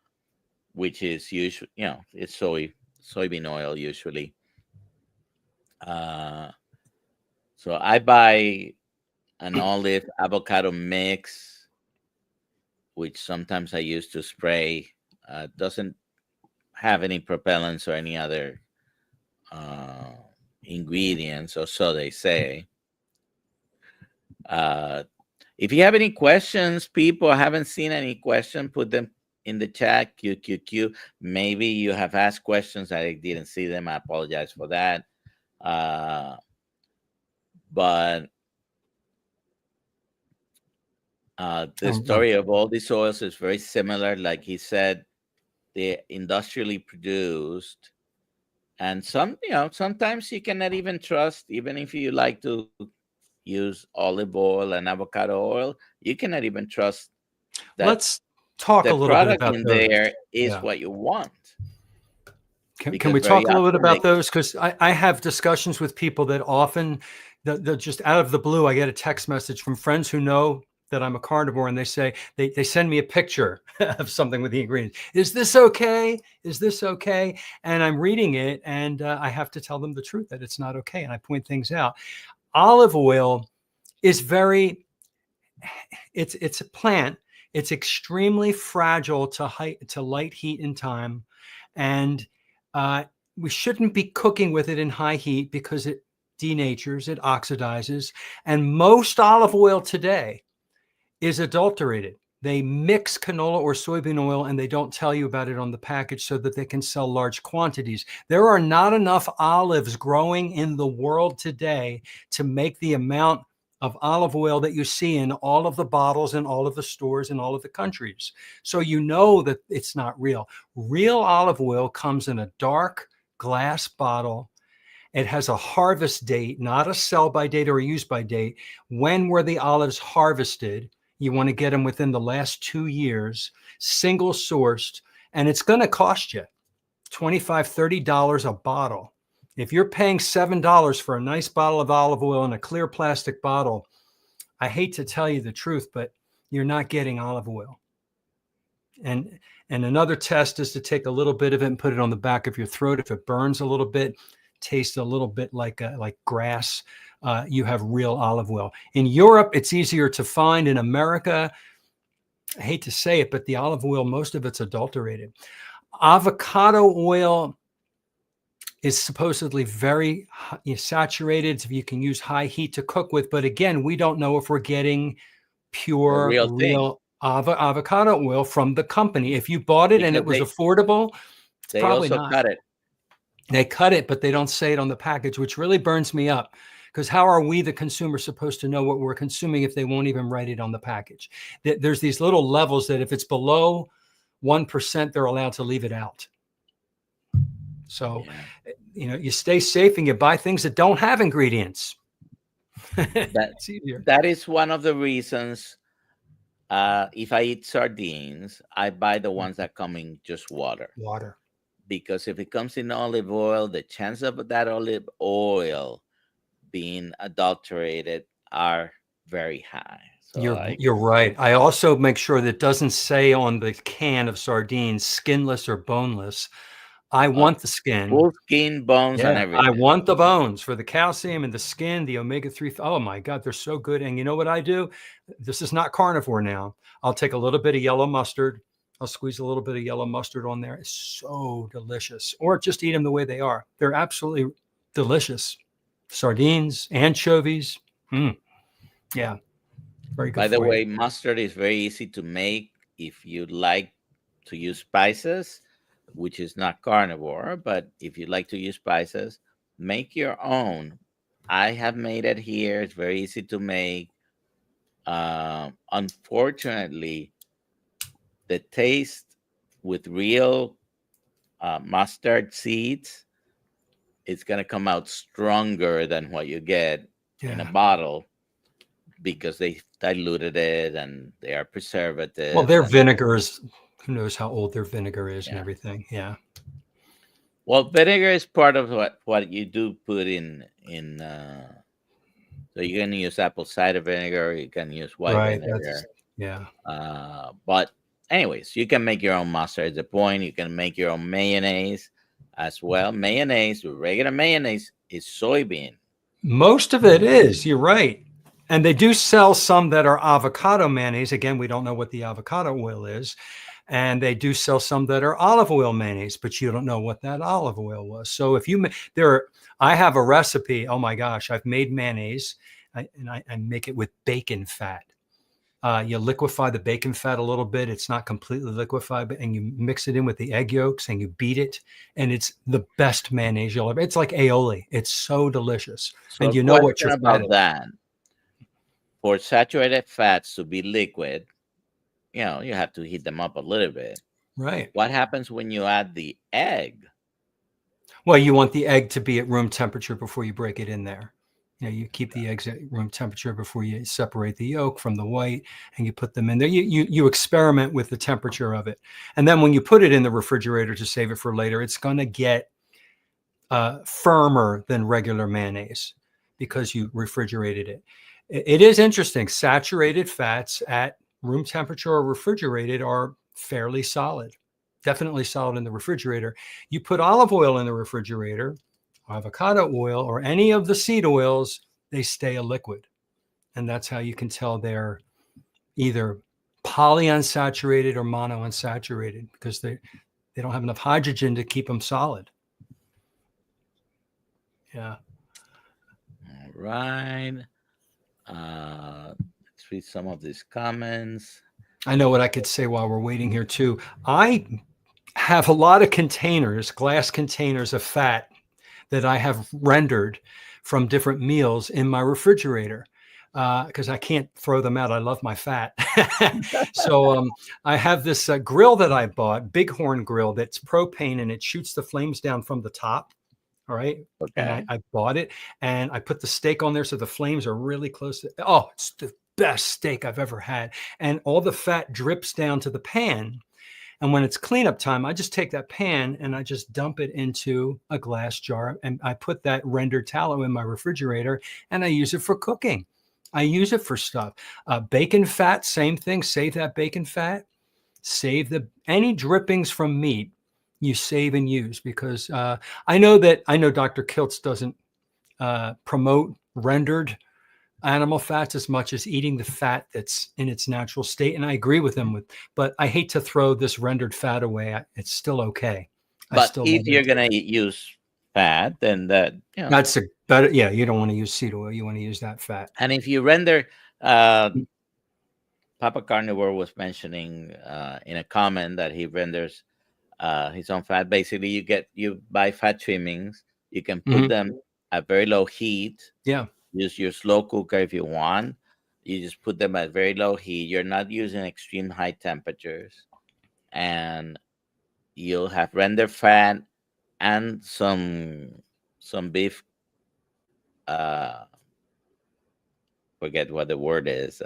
which is usually, it's soybean oil usually. Uh, so I buy an olive avocado mix, which sometimes I use to spray. Doesn't have any propellants or any other uh, ingredients, or so they say. Uh, if you have any questions, people, I haven't seen any question, put them in the chat. QQQ. Maybe you have asked questions, I didn't see them. I apologize for that. But the story of all these oils is very similar. Like he said, they're industrially produced. And sometimes you cannot even trust, even if you like to use olive oil and avocado oil, you cannot even trust that Let's talk the a little bit product about in those. there is Yeah. what you want. Can we talk a little bit about those? Because I have discussions with people that often, they're just out of the blue, I get a text message from friends who know that I'm a carnivore, and they say, they send me a picture of something with the ingredients. Is this okay? Is this okay? And I'm reading it, and I have to tell them the truth that it's not okay. And I point things out. Olive oil is it's a plant. It's extremely fragile to light heat in time. And we shouldn't be cooking with it in high heat because it denatures, it oxidizes. And most olive oil today is adulterated. They mix canola or soybean oil, and they don't tell you about it on the package so that they can sell large quantities. There are not enough olives growing in the world today to make the amount of olive oil that you see in all of the bottles in all of the stores in all of the countries. So you know that it's not real. Real olive oil comes in a dark glass bottle. It has a harvest date, not a sell by date or a use by date. When were the olives harvested? You want to get them within the last 2 years, single sourced, and it's going to cost you $25, $30 a bottle. If you're paying $7 for a nice bottle of olive oil in a clear plastic bottle, I hate to tell you the truth, but you're not getting olive oil. And another test is to take a little bit of it and put it on the back of your throat. If it burns a little bit, tastes a little bit like grass, you have real olive oil. In Europe, it's easier to find. In America, I hate to say it, but the olive oil, most of it's adulterated. Avocado oil is supposedly very saturated, so you can use high heat to cook with. But again, we don't know if we're getting pure, real avocado oil from the company. If you bought it and it was affordable, it's probably not. Cut it. They cut it, but they don't say it on the package, which really burns me up. Because how are we, the consumer, supposed to know what we're consuming if they won't even write it on the package? There's these little levels that if it's below 1%, they're allowed to leave it out. So, you stay safe and you buy things that don't have ingredients. That's easier. That is one of the reasons. If I eat sardines, I buy the ones that come in just water. Because if it comes in olive oil, the chance of that olive oil being adulterated are very high. So you're right. I also make sure that it doesn't say on the can of sardines skinless or boneless. I want the skin. Full skin, bones, and everything. I want the bones for the calcium and the skin, the omega-3. Oh my God, they're so good. And you know what I do? This is not carnivore now. I'll take a little bit of yellow mustard. I'll squeeze a little bit of yellow mustard on there. It's so delicious. Or just eat them the way they are. They're absolutely delicious. Sardines, anchovies. Yeah. Very good. By the way, mustard is very easy to make if you like to use spices, which is not carnivore, but if you like to use spices, make your own. I have made it here. It's very easy to make. Unfortunately, the taste with real mustard seeds, it's going to come out stronger than what you get in a bottle because they diluted it and they are preservatives. Well, their vinegars, who knows how old their vinegar is and everything. Yeah. Well, vinegar is part of what you do put in. So you can use apple cider vinegar. You can use white vinegar. But anyways, you can make your own mustard. It's the point. You can make your own mayonnaise as well. Mayonnaise, regular mayonnaise, is soybean. Most of it is. You're right. And they do sell some that are avocado mayonnaise. Again, we don't know what the avocado oil is. And they do sell some that are olive oil mayonnaise, but you don't know what that olive oil was. So if you I have a recipe. Oh my gosh, I've made mayonnaise, and I make it with bacon fat. You liquefy the bacon fat a little bit. It's not completely liquefied, and you mix it in with the egg yolks and you beat it. And it's the best mayonnaise you'll ever. It's like aioli. It's so delicious. So And a you know what question you're about fed. that. For saturated fats to be liquid, you know, you have to heat them up a little bit. Right. What happens when you add the egg? Well, you want the egg to be at room temperature before you break it in there. You keep the eggs at room temperature before you separate the yolk from the white, and you put them in there. You experiment with the temperature of it. And then when you put it in the refrigerator to save it for later, it's going to get firmer than regular mayonnaise because you refrigerated it. It is interesting. Saturated fats at room temperature or refrigerated are fairly solid. Definitely solid in the refrigerator. You put olive oil in the refrigerator, avocado oil, or any of the seed oils, they stay a liquid. And that's how you can tell they're either polyunsaturated or monounsaturated, because they don't have enough hydrogen to keep them solid. Yeah. All right. Let's read some of these comments. I know what I could say while we're waiting here too. I have a lot of containers, glass containers of fat that I have rendered from different meals in my refrigerator because I can't throw them out. I love my fat. So I have this grill that I bought, Bighorn grill, that's propane, and it shoots the flames down from the top. All right. Okay. And I bought it, and I put the steak on there so the flames are really close to, oh, it's the best steak I've ever had. And all the fat drips down to the pan. And when it's cleanup time, I just take that pan and I just dump it into a glass jar, and I put that rendered tallow in my refrigerator, and I use it for cooking. I use it for stuff. Bacon fat, same thing. Save that bacon fat. Save any drippings from meat. You save and use, because I know Dr. Kiltz doesn't promote rendered animal fats as much as eating the fat that's in its natural state. And I agree with him but I hate to throw this rendered fat away. It's still okay. But if you're going to use fat, then that's a better. Yeah. You don't want to use seed oil. You want to use that fat. And if you render, Papa Carnivore was mentioning in a comment that he renders his own fat. Basically, you buy fat trimmings. You can put them at very low heat. Yeah. Use your slow cooker if you want. You just put them at very low heat. You're not using extreme high temperatures, and you'll have rendered fat and some beef. Forget what the word is.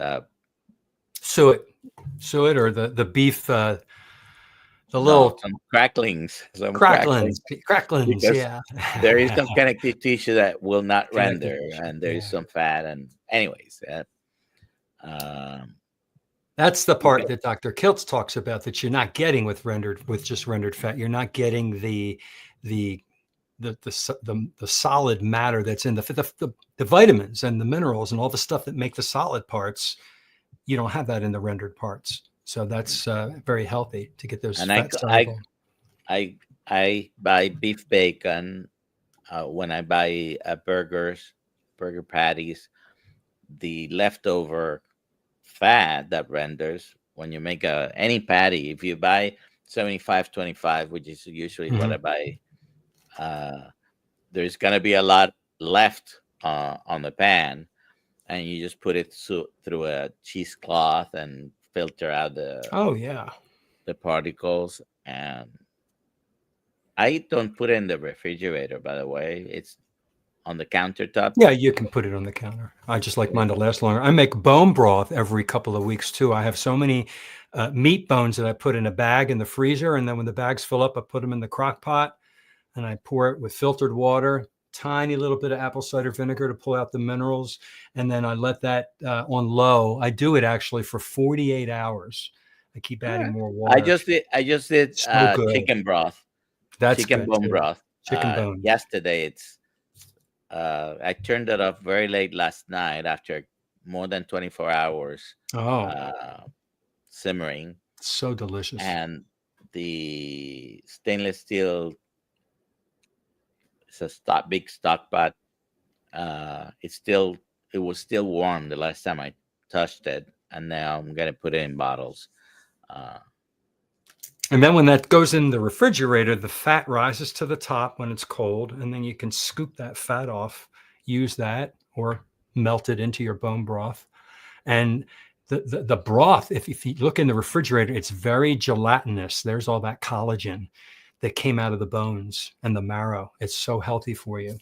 Suet, or the beef. Some cracklings. Cracklings. Yeah. There is some connective tissue that will not render, and there is some fat. And anyways, that's the part that Dr. Kiltz talks about that you're not getting with just rendered fat. You're not getting the solid matter that's in the vitamins and the minerals and all the stuff that make the solid parts. You don't have that in the rendered parts. So that's very healthy to get those. And I buy beef bacon when I buy burger patties. The leftover fat that renders when you make any patty, if you buy 75-25, which is usually what I buy, there's gonna be a lot left on the pan, and you just put it through a cheesecloth and filter out the particles. And I don't put it in the refrigerator, by the way. It's on the countertop. Yeah, you can put it on the counter. I just like mine to last longer. I make bone broth every couple of weeks too. I have so many meat bones that I put in a bag in the freezer, and then when the bags fill up, I put them in the crock pot, and I pour it with filtered water, tiny little bit of apple cider vinegar to pull out the minerals, and then I let that on low. I do it actually for 48 hours. I keep adding more water. I just did chicken broth. That's chicken bone broth. Chicken bone. Yesterday, I turned it off very late last night after more than 24 hours Oh, uh, simmering, so delicious. and the stainless steel, it's a big stock pot. It was still warm the last time I touched it, and now I'm gonna put it in bottles. Uh, And then when that goes in the refrigerator, the fat rises to the top when it's cold, and then you can scoop that fat off, use that, or melt it into your bone broth. And the broth, if you look in the refrigerator, it's very gelatinous. There's all that collagen that came out of the bones and the marrow. It's so healthy for you.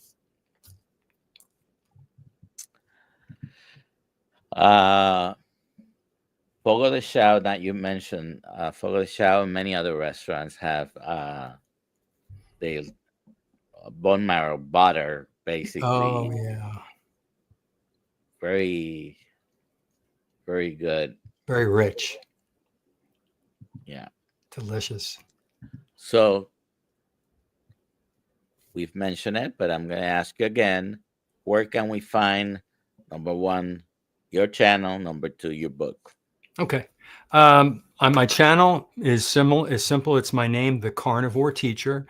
uh, Fogo de Chao that you mentioned, Fogo de Chao and many other restaurants have the bone marrow butter, Oh basically. yeah, Very, very good. very rich, Yeah. delicious. So we've mentioned it, but I'm going to ask you again, where can we find, number one, your channel, number two, your book? Okay. On my channel is simple. It's my name, The Carnivore Teacher.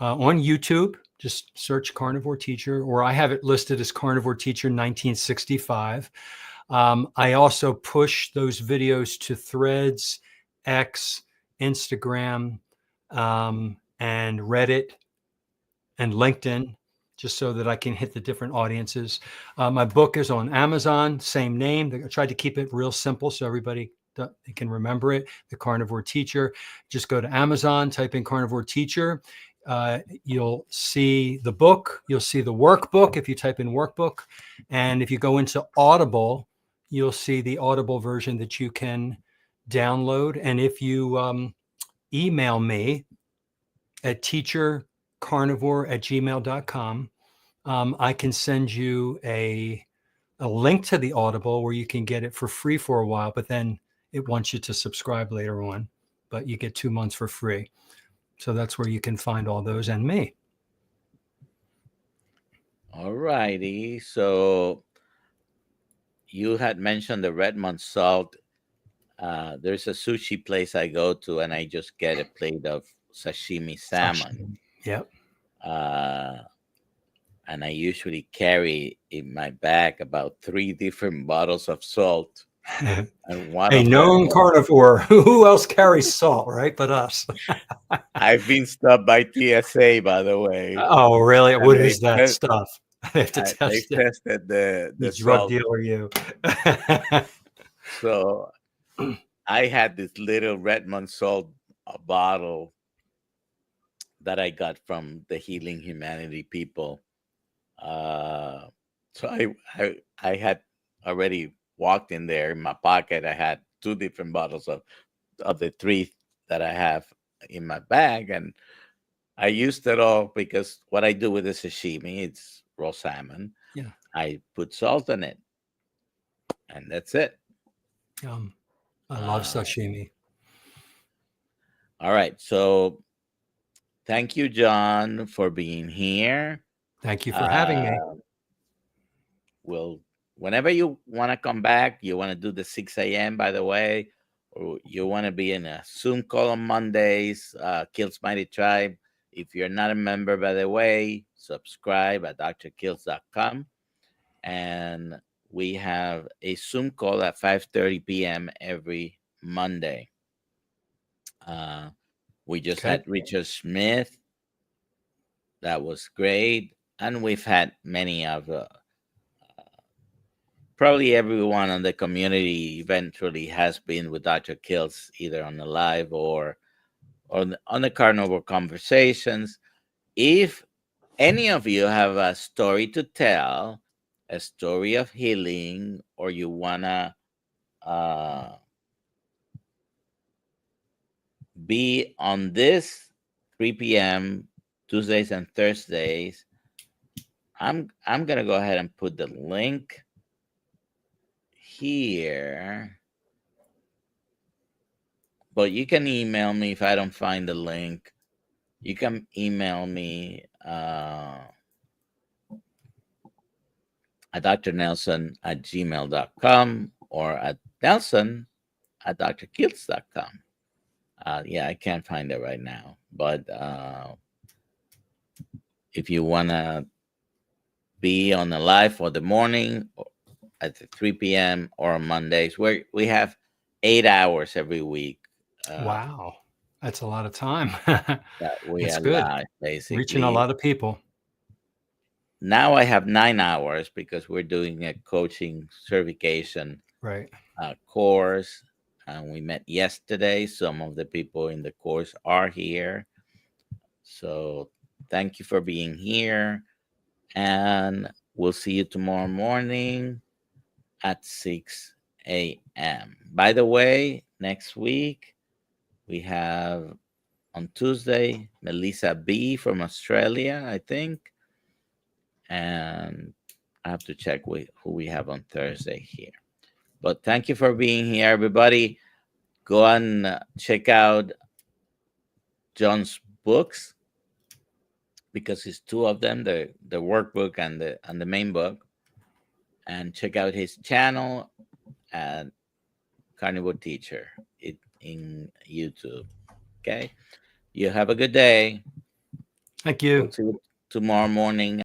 On YouTube, just search Carnivore Teacher, or I have it listed as Carnivore Teacher 1965. I also push those videos to Threads, X, Instagram, and Reddit and LinkedIn, just so that I can hit the different audiences. My book is on Amazon, same name. I tried to keep it real simple so everybody can remember it. The Carnivore Teacher. Just go to Amazon, type in Carnivore Teacher. You'll see the book. You'll see the workbook if you type in workbook. And if you go into Audible, you'll see the Audible version that you can download. And if you email me at teachercarnivore@gmail.com, I can send you a link to the Audible where you can get it for free for a while, but then it wants you to subscribe later on, but you get 2 months for free. So that's where you can find all those and me. All righty. So you had mentioned the Redmond salt. There's a sushi place I go to, and I just get a plate of sashimi salmon. Sashimi. Yep. Uh, and I usually carry in my bag about 3 different bottles of salt. And one A of them, known carnivore. Who else carries salt, right? But us. I've been stopped by TSA, by the way, Oh, really? and What is that stuff? They have to they've test it. tested You the drug salt. dealer, you. So I had this little Redmond salt bottle that I got from the Healing Humanity people. Uh, so I had already walked in there in my pocket. I had 2 different bottles of the 3 that I have in my bag, and I used it all because what I do with the sashimi, it's raw salmon. Yeah. I put salt in it, and that's it. I love Uh, sashimi. all right, so thank you, John, for being here. Thank you for having me. Uh, we'll Whenever you want to come back, you want to do the 6 a.m. by the way, or you want to be in a Zoom call on Mondays, Kills Mighty Tribe. If you're not a member, by the way, subscribe at drkills.com. And we have a Zoom call at 5:30 p.m. every Monday. We just Okay. had Richard Smith. That was great. And we've had many of probably everyone in the community eventually has been with Dr. Kills, either on the live or on the Carnivore Conversations. If any of you have a story to tell, a story of healing, or you wanna be on this 3 p.m. Tuesdays and Thursdays, I'm gonna go ahead and put the link here. But you can email me if I don't find the link. You can email me at drnelson@gmail.com or at nelson@drkills.com. Yeah, I can't find it right now. But if you want to be on the live for the morning at 3 p.m. or on Mondays, where we have 8 hours every week Wow. That's a lot of time. that we That's are good. live, Reaching a basically. lot of people. Now I have 9 hours because we're doing a coaching certification Right. course. And we met yesterday. Some of the people in the course are here. So thank you for being here. And we'll see you tomorrow morning at 6 a.m. By the way, next week we have on Tuesday Melissa B from Australia, I think. And I have to check who we have on Thursday here. But thank you for being here, everybody. Go and check out John's books because it's two of them, the workbook and the main book. And check out his channel at Carnivore Teacher in YouTube. Okay. You have a good day. Thank We'll you. see you tomorrow morning